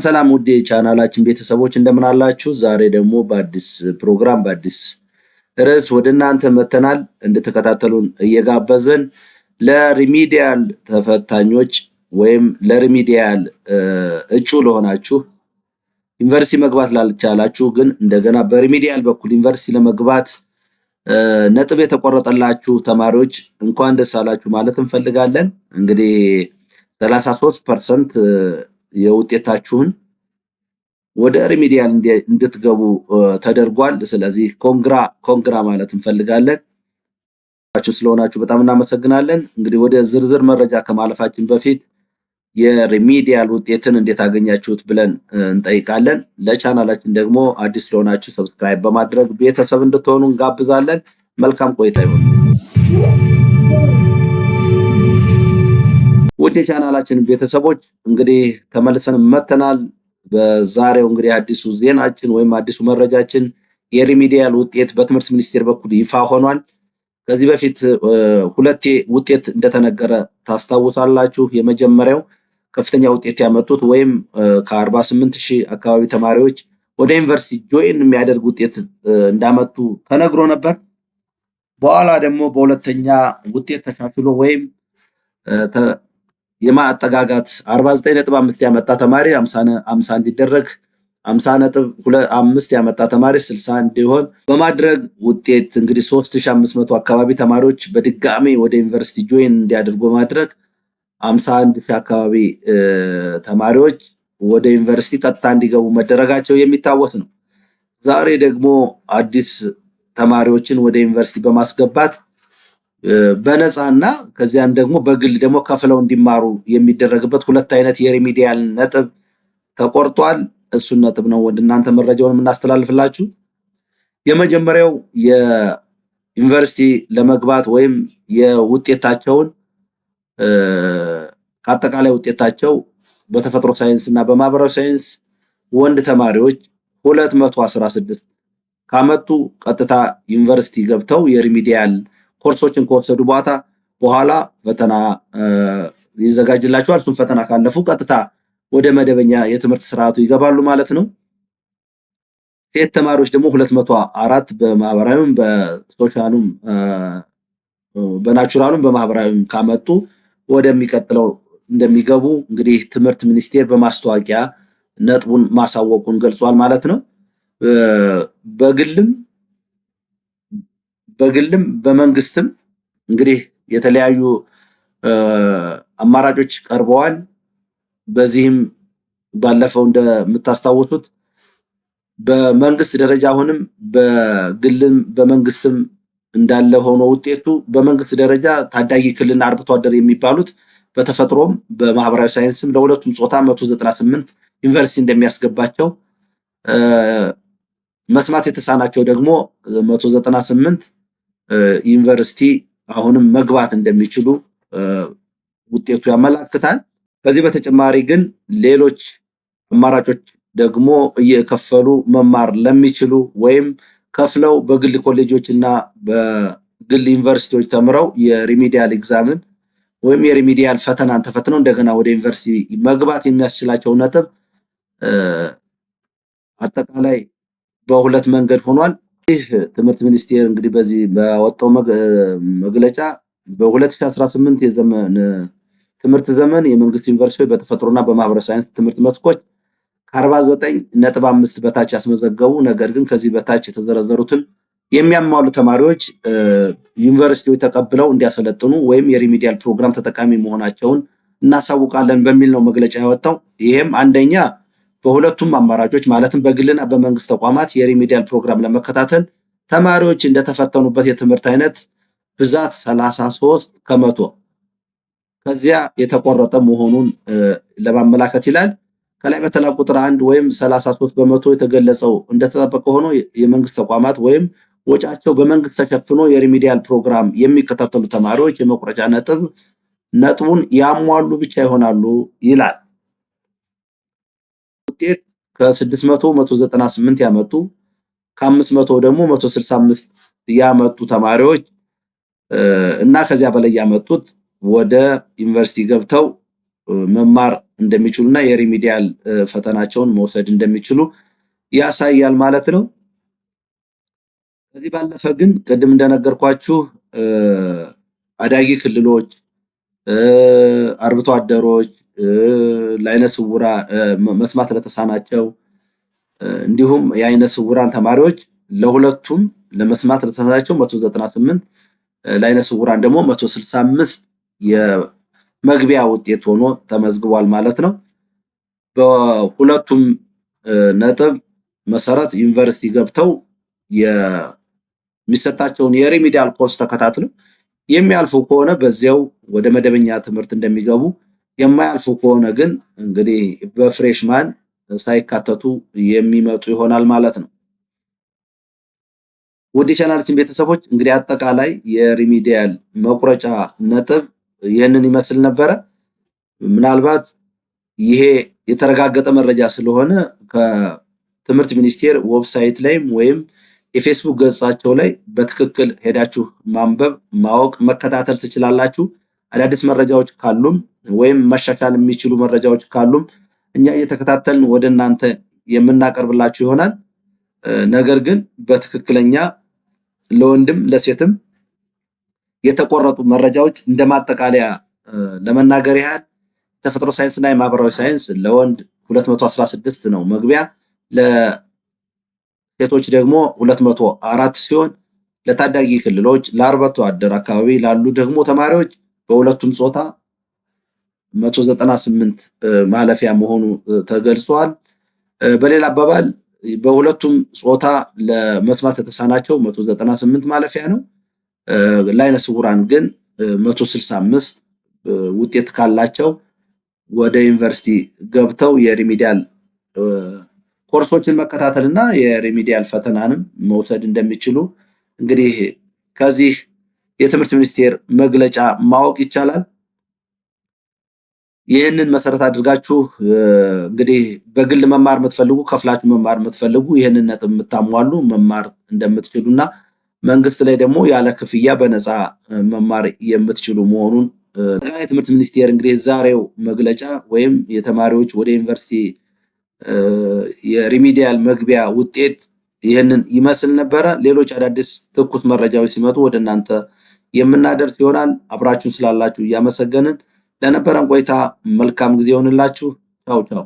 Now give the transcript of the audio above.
ሰላም ውድ የቻናላችን ቤተሰቦች እንደምን አላችሁ? ዛሬ ደግሞ በአዲስ ፕሮግራም በአዲስ ርዕስ ወደ እናንተ መተናል። እንድትከታተሉን እየጋበዝን ለሪሚዲያል ተፈታኞች ወይም ለሪሚዲያል እጩ ለሆናችሁ ዩኒቨርሲቲ መግባት ላልቻላችሁ ግን እንደገና በሪሚዲያል በኩል ዩኒቨርሲቲ ለመግባት ነጥብ የተቆረጠላችሁ ተማሪዎች እንኳን ደስ አላችሁ ማለት እንፈልጋለን። እንግዲህ 33% የውጤታችሁን ወደ ሪሚዲያል እንድትገቡ ተደርጓል። ስለዚህ ኮንግራ ማለት እንፈልጋለን። ስለሆናችሁ በጣም እናመሰግናለን። እንግዲህ ወደ ዝርዝር መረጃ ከማለፋችን በፊት የሪሚዲያል ውጤትን እንዴት አገኛችሁት ብለን እንጠይቃለን። ለቻናላችን ደግሞ አዲስ ስለሆናችሁ ሰብስክራይብ በማድረግ ቤተሰብ እንድትሆኑ እንጋብዛለን። መልካም ቆይታ ይሁን። ውድ የቻናላችን ቤተሰቦች እንግዲህ ተመልሰን መተናል። በዛሬው እንግዲህ አዲሱ ዜናችን ወይም አዲሱ መረጃችን የሪሚዲያል ውጤት በትምህርት ሚኒስቴር በኩል ይፋ ሆኗል። ከዚህ በፊት ሁለቴ ውጤት እንደተነገረ ታስታውሳላችሁ። የመጀመሪያው ከፍተኛ ውጤት ያመጡት ወይም ከ48,000 አካባቢ ተማሪዎች ወደ ዩኒቨርሲቲ ጆይን የሚያደርግ ውጤት እንዳመጡ ተነግሮ ነበር። በኋላ ደግሞ በሁለተኛ ውጤት ተሻሽሎ ወይም የማጠጋጋት 49.5 ያመጣ ተማሪ 50 እንዲደረግ 50.5 ያመጣ ተማሪ 60 እንዲሆን በማድረግ ውጤት እንግዲህ 3500 አካባቢ ተማሪዎች በድጋሚ ወደ ዩኒቨርሲቲ ጆይን እንዲያደርጉ ማድረግ 51,000 አካባቢ ተማሪዎች ወደ ዩኒቨርሲቲ ቀጥታ እንዲገቡ መደረጋቸው የሚታወስ ነው። ዛሬ ደግሞ አዲስ ተማሪዎችን ወደ ዩኒቨርሲቲ በማስገባት በነፃና ከዚያም ደግሞ በግል ደግሞ ከፍለው እንዲማሩ የሚደረግበት ሁለት አይነት የሪሚዲያል ነጥብ ተቆርጧል። እሱን ነጥብ ነው ወደ እናንተ መረጃውን የምናስተላልፍላችሁ። የመጀመሪያው የዩኒቨርሲቲ ለመግባት ወይም የውጤታቸውን ከአጠቃላይ ውጤታቸው በተፈጥሮ ሳይንስ እና በማህበራዊ ሳይንስ ወንድ ተማሪዎች 216 ካመጡ ቀጥታ ዩኒቨርሲቲ ገብተው የሪሚዲያል ኮርሶችን ከወሰዱ በኋላ ፈተና ይዘጋጅላቸዋል። እሱን ፈተና ካለፉ ቀጥታ ወደ መደበኛ የትምህርት ስርዓቱ ይገባሉ ማለት ነው። ሴት ተማሪዎች ደግሞ 204 በማህበራዊም በሶሻሉም በናቹራሉም በማህበራዊም ካመጡ ወደሚቀጥለው እንደሚገቡ እንግዲህ ትምህርት ሚኒስቴር በማስታወቂያ ነጥቡን ማሳወቁን ገልጿል ማለት ነው። በግልም በመንግስትም እንግዲህ የተለያዩ አማራጮች ቀርበዋል። በዚህም ባለፈው እንደምታስታውሱት በመንግስት ደረጃ አሁንም በግልም በመንግስትም እንዳለ ሆኖ ውጤቱ በመንግስት ደረጃ ታዳጊ ክልልና አርብቶ አደር የሚባሉት በተፈጥሮም በማህበራዊ ሳይንስም ለሁለቱም ጾታ 198 ዩኒቨርሲቲ እንደሚያስገባቸው መስማት የተሳናቸው ደግሞ 198 ዩኒቨርሲቲ አሁንም መግባት እንደሚችሉ ውጤቱ ያመላክታል። ከዚህ በተጨማሪ ግን ሌሎች አማራጮች ደግሞ እየከፈሉ መማር ለሚችሉ ወይም ከፍለው በግል ኮሌጆች እና በግል ዩኒቨርሲቲዎች ተምረው የሪሚዲያል ኤግዛምን ወይም የሪሚዲያል ፈተናን ተፈትነው እንደገና ወደ ዩኒቨርሲቲ መግባት የሚያስችላቸው ነጥብ አጠቃላይ በሁለት መንገድ ሆኗል። ይህ ትምህርት ሚኒስቴር እንግዲህ በዚህ በወጣው መግለጫ በ2018 የዘመን ትምህርት ዘመን የመንግስት ዩኒቨርሲቲዎች በተፈጥሮና በማህበራዊ ሳይንስ ትምህርት መስኮች ከ49.5 በታች ያስመዘገቡ ነገር ግን ከዚህ በታች የተዘረዘሩትን የሚያሟሉ ተማሪዎች ዩኒቨርሲቲዎች ተቀብለው እንዲያሰለጥኑ ወይም የሪሚዲያል ፕሮግራም ተጠቃሚ መሆናቸውን እናሳውቃለን በሚል ነው መግለጫ ያወጣው። ይሄም አንደኛ በሁለቱም አማራጮች ማለትም በግልና በመንግስት ተቋማት የሪሚዲያል ፕሮግራም ለመከታተል ተማሪዎች እንደተፈተኑበት የትምህርት አይነት ብዛት 33% ከዚያ የተቆረጠ መሆኑን ለማመላከት ይላል። ከላይ በተላ ቁጥር 1 ወይም 33% የተገለጸው እንደተጠበቀ ሆኖ የመንግስት ተቋማት ወይም ወጫቸው በመንግስት ተሸፍኖ የሪሚዲያል ፕሮግራም የሚከታተሉ ተማሪዎች የመቁረጫ ነጥቡን ያሟሉ ብቻ ይሆናሉ ይላል። ውጤት ከ600 198 ያመጡ ከ500 ደግሞ 165 ያመጡ ተማሪዎች እና ከዚያ በላይ ያመጡት ወደ ዩኒቨርሲቲ ገብተው መማር እንደሚችሉና የሪሚዲያል ፈተናቸውን መውሰድ እንደሚችሉ ያሳያል ማለት ነው። ከዚህ ባለፈ ግን ቅድም እንደነገርኳችሁ አዳጊ ክልሎች፣ አርብቶ አደሮች፣ ለዓይነ ስውራን መስማት ለተሳናቸው እንዲሁም የዓይነ ስውራን ተማሪዎች ለሁለቱም ለመስማት ለተሳናቸው 198 ለዓይነ ስውራን ደግሞ 165 የመግቢያ ውጤት ሆኖ ተመዝግቧል ማለት ነው። በሁለቱም ነጥብ መሰረት ዩኒቨርሲቲ ገብተው የሚሰጣቸውን የሪሚዲያል ኮርስ ተከታትለው የሚያልፉ ከሆነ በዚያው ወደ መደበኛ ትምህርት እንደሚገቡ፣ የማያልፉ ከሆነ ግን እንግዲህ በፍሬሽማን ሳይካተቱ የሚመጡ ይሆናል ማለት ነው። ውድ የቻናላችን ቤተሰቦች እንግዲህ አጠቃላይ የሪሚዲያል መቁረጫ ነጥብ ይህንን ይመስል ነበረ። ምናልባት ይሄ የተረጋገጠ መረጃ ስለሆነ ከትምህርት ሚኒስቴር ዌብሳይት ላይም ወይም የፌስቡክ ገጻቸው ላይ በትክክል ሄዳችሁ ማንበብ፣ ማወቅ፣ መከታተል ትችላላችሁ። አዳዲስ መረጃዎች ካሉም ወይም መሻሻል የሚችሉ መረጃዎች ካሉም እኛ እየተከታተልን ወደ እናንተ የምናቀርብላችሁ ይሆናል። ነገር ግን በትክክለኛ ለወንድም ለሴትም የተቆረጡ መረጃዎች እንደማጠቃለያ ለመናገር ያህል ተፈጥሮ ሳይንስና የማህበራዊ ሳይንስ ለወንድ 216 ነው መግቢያ፣ ለሴቶች ደግሞ 204 ሲሆን ለታዳጊ ክልሎች ለአርብቶ አደር አካባቢ ላሉ ደግሞ ተማሪዎች በሁለቱም ጾታ 198 ማለፊያ መሆኑ ተገልጿል። በሌላ አባባል በሁለቱም ጾታ ለመስማት የተሳናቸው 198 ማለፊያ ነው። ለዓይነ ስውራን ግን 165 ውጤት ካላቸው ወደ ዩኒቨርሲቲ ገብተው የሪሚዲያል ኮርሶችን መከታተልና የሪሚዲያል ፈተናንም መውሰድ እንደሚችሉ እንግዲህ ከዚህ የትምህርት ሚኒስቴር መግለጫ ማወቅ ይቻላል። ይህንን መሰረት አድርጋችሁ እንግዲህ በግል መማር የምትፈልጉ ከፍላችሁ መማር የምትፈልጉ ይህንን ነጥብ የምታሟሉ መማር እንደምትችሉና መንግስት ላይ ደግሞ ያለ ክፍያ በነፃ መማር የምትችሉ መሆኑን የትምህርት ሚኒስቴር እንግዲህ ዛሬው መግለጫ ወይም የተማሪዎች ወደ ዩኒቨርሲቲ የሪሚዲያል መግቢያ ውጤት ይህንን ይመስል ነበረ። ሌሎች አዳዲስ ትኩስ መረጃዎች ሲመጡ ወደ እናንተ የምናደርስ ይሆናል። አብራችሁን ስላላችሁ እያመሰገንን ለነበረን ቆይታ መልካም ጊዜ ይሆንላችሁ። ቻው ቻው።